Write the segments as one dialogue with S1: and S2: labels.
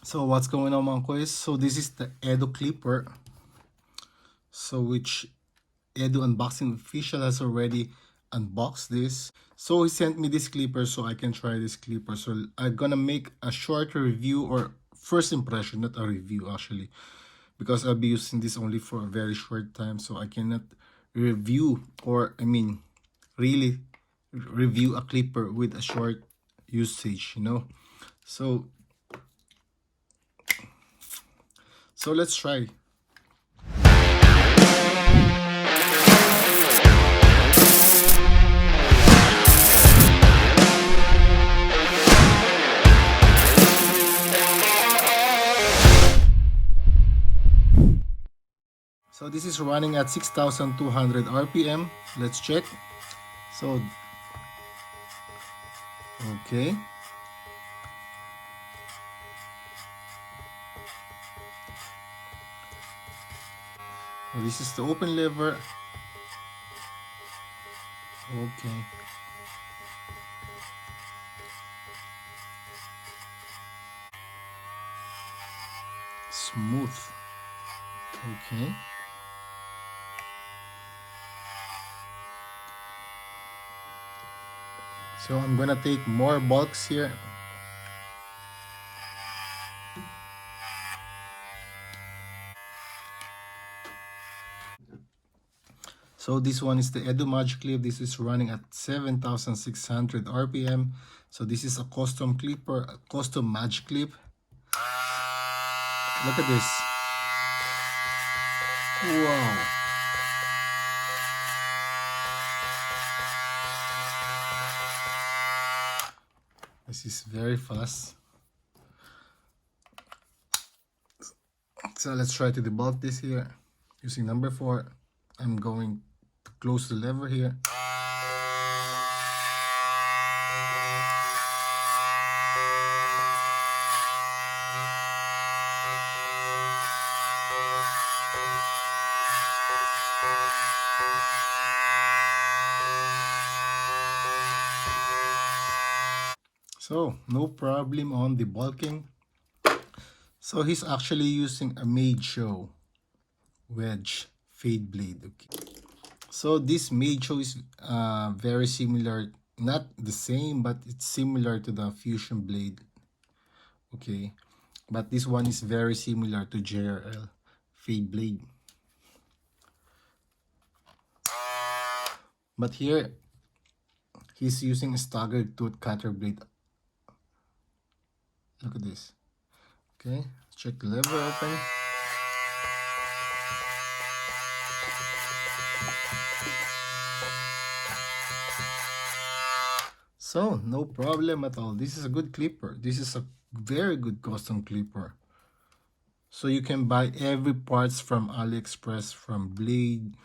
S1: So what's going on, mga koys? So this is the Edo clipper. So which Edo Unboxing Official has already unboxed this. So he sent me this clipper so I can try this clipper. So I'm gonna make a short review or first impression, not a review actually, because I'll be using this only for a very short time. So I cannot review or really review a clipper with a short usage, you know. So let's try. So this is running at 6,200 RPM. Let's check. So, okay. So this is the open lever. Okay. Smooth. Okay. So I'm gonna take more bulks here. So this one is the Edo Magic Clip. This is running at 7,600 RPM. So this is a custom clipper, a custom Magic Clip. Look at this. Wow. This is very fast. So let's try to debug this here using number 4. I'm going to close the lever here. So no problem on debulking. So he's actually using a Made Show wedge fade blade. Okay. So this Made Show is very similar, not the same, but it's similar to the Fusion blade. Okay, but this one is very similar to JRL fade blade. But here, he's using a staggered tooth cutter blade. Look at this. Okay, check the lever open. So no problem at all. This is a good clipper. This is a very good custom clipper. So you can buy every parts from AliExpress, from blade,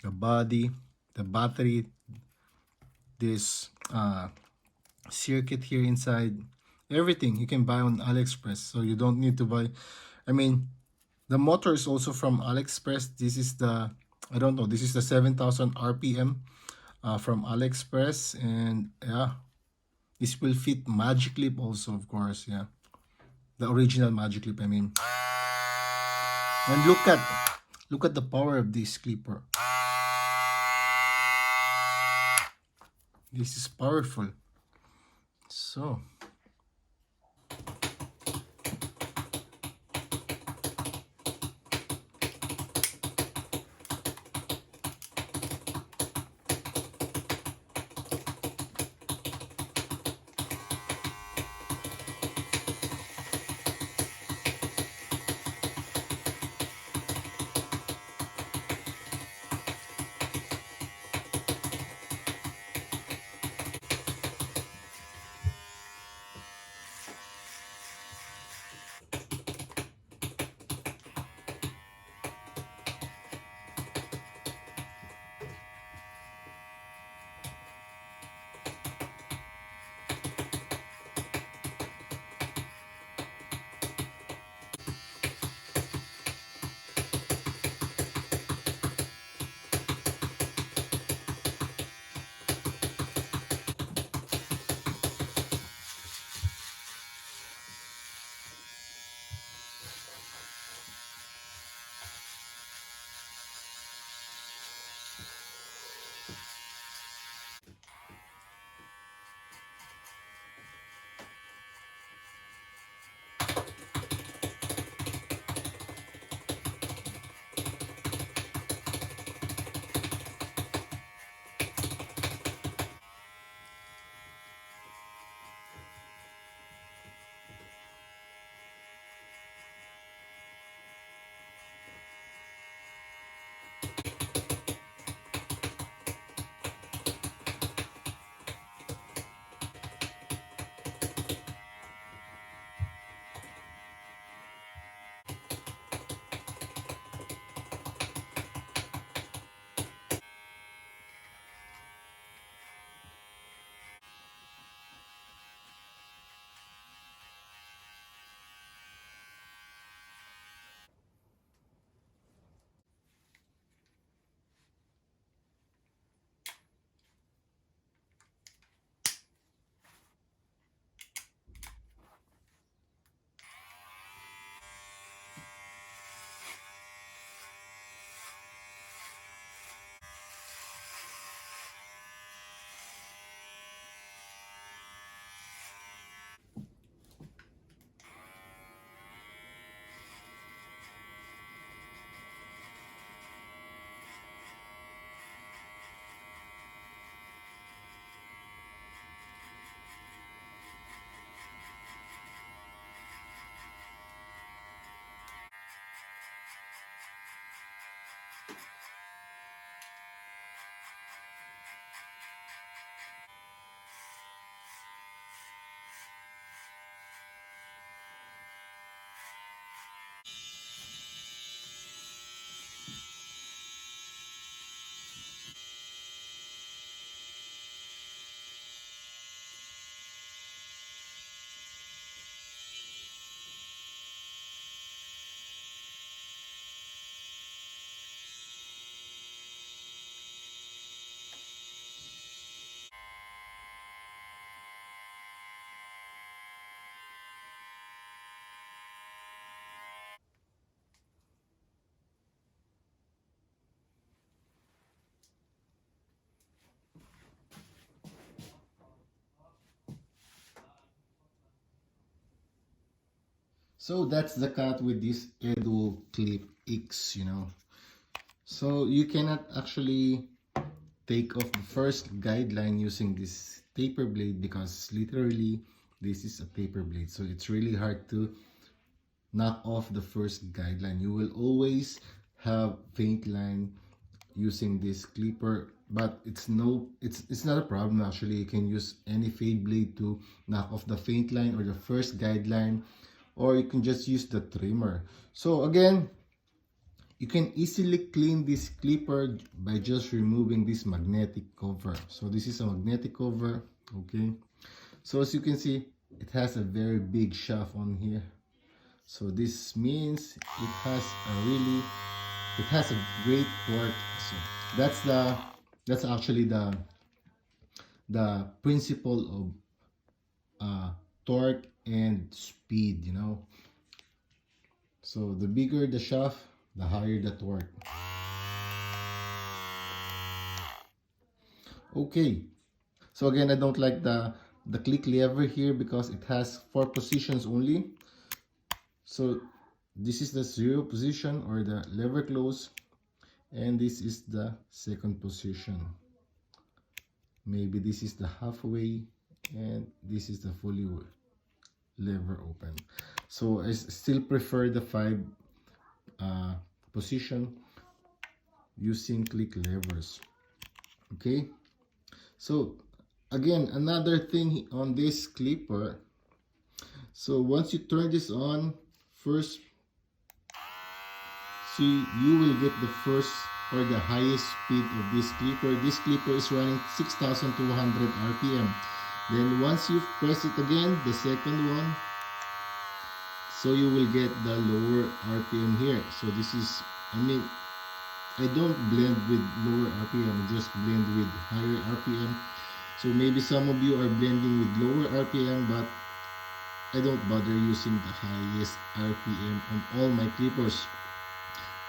S1: the body, the battery, this circuit here inside, everything you can buy on AliExpress. So you don't need to buy, the motor is also from AliExpress. This is the, I don't know, this is the 7,000 RPM from AliExpress. And yeah, this will fit Magic Clip also, of course. Yeah, the original Magic Clip, and look at the power of this clipper. This is powerful. So So that's the cut with this Edu Clip X, you know. So you cannot actually take off the first guideline using this taper blade because literally this is a taper blade. So it's really hard to knock off the first guideline. You will always have faint line using this clipper, but it's not a problem actually. You can use any fade blade to knock off the faint line or the first guideline, or you can just use the trimmer. So again, you can easily clean this clipper by just removing this magnetic cover. So this is a magnetic cover, okay? So as you can see, it has a very big shaft on here. So this means it has a great torque. So that's actually the principle of torque and speed, you know. So the bigger the shaft, the higher the torque. Okay, so again, I don't like the click lever here because it has 4 positions only. So this is the 0 position or the lever close, and this is the second position. Maybe this is the halfway, and this is the fully lever open. So I still prefer the 5 position using click levers. Okay, so again, another thing on this clipper, so once you turn this on first, see, you will get the first or the highest speed of this clipper. This clipper is running 6,200 RPM. Then once you press it again, the second one, so you will get the lower RPM here. So this is, I don't blend with lower RPM, I just blend with higher RPM. So maybe some of you are blending with lower RPM, but I don't bother using the highest RPM on all my clippers.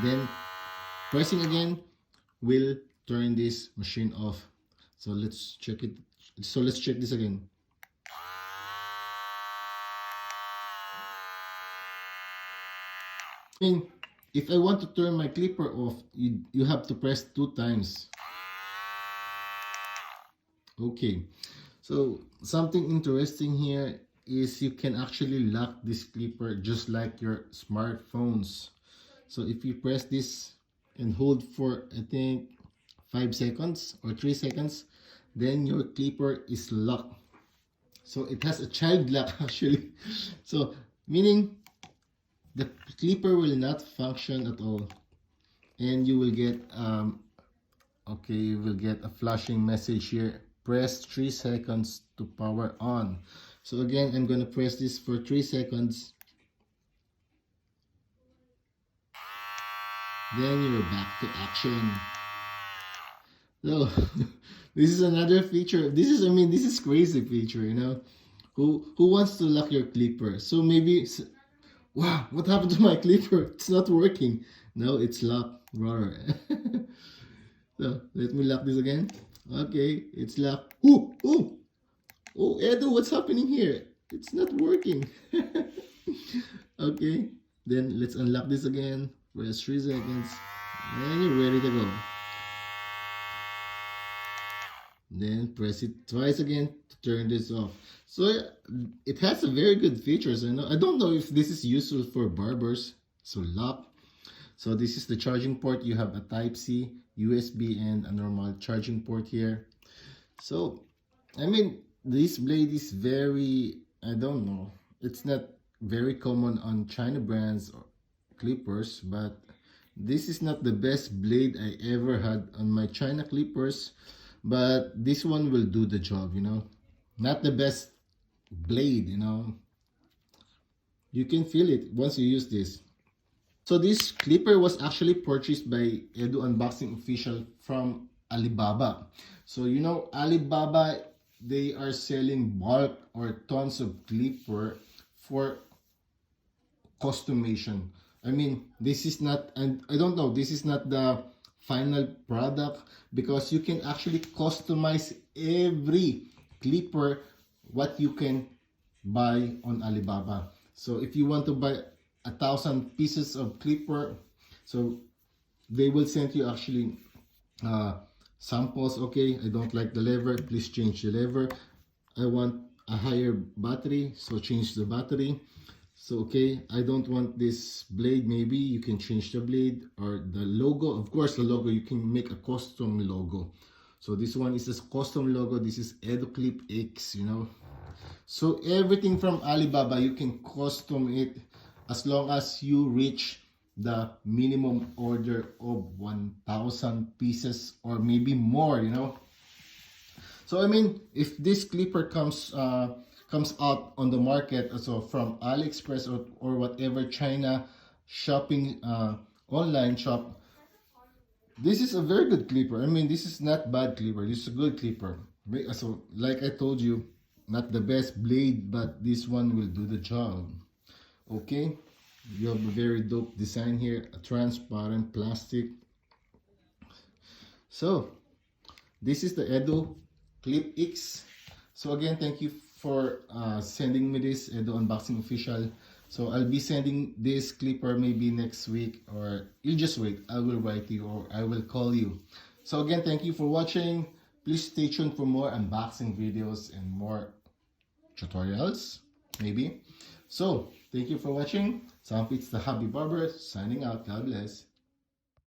S1: Then pressing again will turn this machine off. So let's check it. So let's check this again. If I want to turn my clipper off, you have to press 2 times. Okay, so something interesting here is you can actually lock this clipper just like your smartphones. So if you press this and hold for, I think, 5 seconds or 3 seconds, then your clipper is locked. So it has a child lock actually. So meaning the clipper will not function at all, and you will get you will get a flashing message here. Press 3 seconds to power on. So again, I'm gonna press this for 3 seconds. Then you're back to action. So this is another feature. This is crazy feature, you know. Who wants to lock your clipper? So maybe, wow, what happened to my clipper? It's not working. No, it's locked. So let me lock this again. Okay, it's locked. Oh, Edu, what's happening here? It's not working. Okay, then let's unlock this again. Press 3 seconds, and you're ready to go. Then press it twice again to turn this off. So it has a very good features. I don't know if this is useful for barbers. So lock. So this is the charging port. You have a Type-C, USB, and a normal charging port here. So this blade is very, I don't know, it's not very common on China brands or clippers, but this is not the best blade I ever had on my China clippers, but this one will do the job, you know. Not the best blade, you know. You can feel it once you use this. So this clipper was actually purchased by Edu Unboxing Official from Alibaba. So you know, Alibaba, they are selling bulk or tons of clipper for customization. This is not, and I don't know, this is not the final product, because you can actually customize every clipper what you can buy on Alibaba. So if you want to buy 1,000 pieces of clipper, so they will send you actually samples. Okay, I don't like the lever, please change the lever. I want a higher battery, so change the battery. So okay, I don't want this blade, maybe you can change the blade, or the logo. Of course, the logo, you can make a custom logo. So this one is a custom logo. This is EduClip X, you know. So everything from Alibaba, you can custom it as long as you reach the minimum order of 1,000 pieces or maybe more, you know. So I mean, if this clipper comes out on the market, so from AliExpress or whatever China shopping online shop, this is a very good clipper. I mean, this is not bad clipper. This is a good clipper. So like I told you, not the best blade, but this one will do the job. Okay, you have a very dope design here, a transparent plastic. So this is the Edu Clip X. So again, thank you for sending me this Edu Unboxing Official. So I'll be sending this clipper maybe next week, or you just wait, I will write you or I will call you. So again, thank you for watching. Please stay tuned for more unboxing videos and more tutorials maybe. So thank you for watching. Sam Pitts, the Hobby Barber, signing out. God bless.